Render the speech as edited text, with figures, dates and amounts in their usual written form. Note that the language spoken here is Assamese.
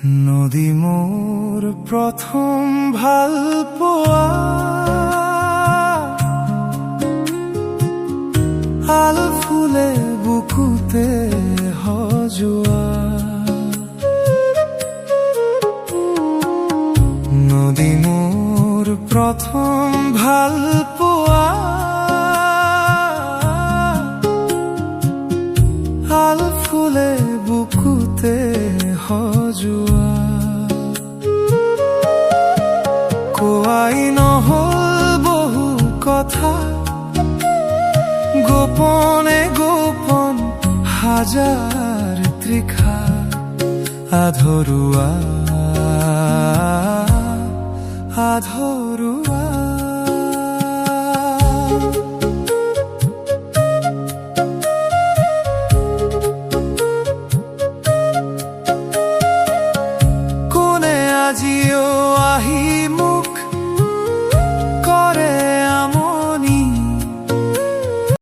নদী মোৰ প্ৰথম ভাল পোৱা আল ফুলে বুকুতে সজোৱা নদী মোৰ প্ৰথম ভাল পোৱা আল ফুলে বুকুতে সজোৱা কোৱাই নহল বহু কথা গোপনে গোপন হাজাৰ তৃষা আধৰুৱা আধৰুৱা কোনে আজিও